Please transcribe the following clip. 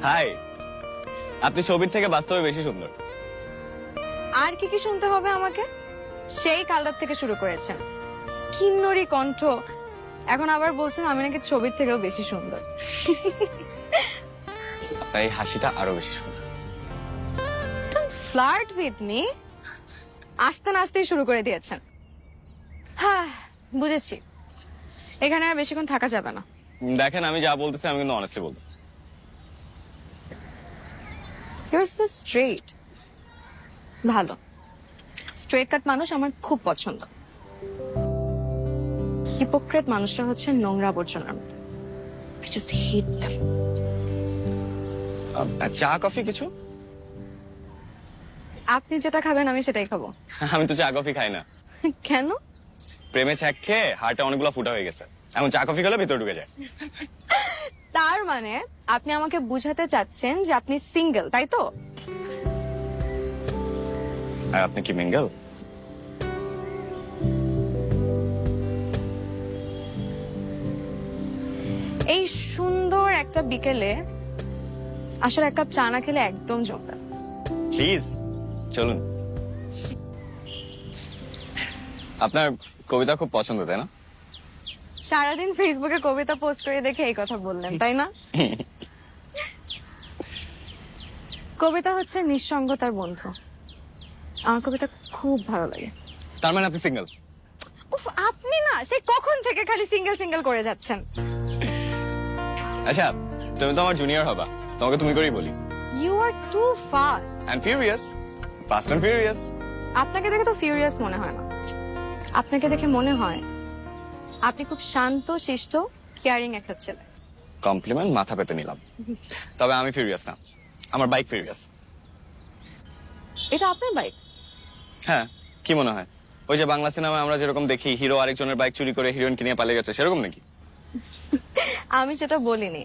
High, আপনি ছবির থেকে বাস্তবে বেশি সুন্দর। আর কি কি শুনতে হবে আমাকে? সেই কালরাত থেকে শুরু করেছেন, কিন্নরি কণ্ঠ, এখন আবার বলছেন আমি নাকি ছবির থেকেও বেশি সুন্দর। আপনার এই হাসিটা আরো বেশি সুন্দর। Flirt with me? আসতে না আসতেই শুরু করে দিয়েছেন। হ্যাঁ, বুঝেছি, এখানে আর বেশিক্ষণ থাকা যাবে না। দেখেন, আমি যা বলতেছি আমি কিন্তু অনেস্টলি বলতেছি। Your so straight. ভালো, স্ট্রেট কাট মানুষ আমার খুব পছন্দ। হিপোক্রেট মানুষরা হচ্ছে নোংরা আবর্জনার মতো। I just hate them. চা কফি কিছু? আপনি যেটা খাবেন আমি সেটাই খাবো। আমি তো চা কফি খাই না। কেন? প্রেমে ছ্যাক খেয়ে হার্টে অনেকগুলো ফুটা হয়ে গেছে, এখন চা কফি খেলে ভিতরে ঢুকে যায়। তার মানে আপনি আমাকে বুঝাতে চাচ্ছেন যে আপনি সিঙ্গেল, তাই তো? আর আপনি কি মিঙ্গেল? এই সুন্দর একটা বিকেলে আসলে এক কাপ চা না খেলে একদম জমবে না। প্লিজ চলুন। আপনার কবিতা খুব পছন্দ, তাই না? সারাদিন ফেসবুকে কবিতা পোস্ট করে দেখে এই কথা বললেন, তাই না? কবিতা হচ্ছে নিঃসঙ্গতার বন্ধু। আমার কবিতা খুব ভালো লাগে। তার মানে আপনি সিঙ্গেল? উফ, আপনি না সেই কখন থেকে খালি সিঙ্গেল সিঙ্গেল করে যাচ্ছেন। আচ্ছা, তুমি তো আমার জুনিয়র হবা, তোমাকে তুমি করেই বলি। You are too fast. I am furious, fast and furious. আপনাকে দেখে তো ফিউরিয়াস মনে হয় না, আপনাকে দেখে মনে হয় আপনি খুব শান্ত শিষ্ট কেয়ারিং একটা ছেলে। কমপ্লিমেন্ট মাথা পেতে নিলাম, তবে আমি ফিউরিয়াস না, আমার বাইক ফিউরিয়াস। এটা আপনার বাইক? হ্যাঁ, কি মনে হয় ওই যে বাংলা সিনেমায় আমরা যেরকম দেখি হিরো আরেকজনের বাইক চুরি করে হিরোইনকে নিয়ে পালিয়ে গেছে, সেরকম নাকি? আমি সেটা বলিনি,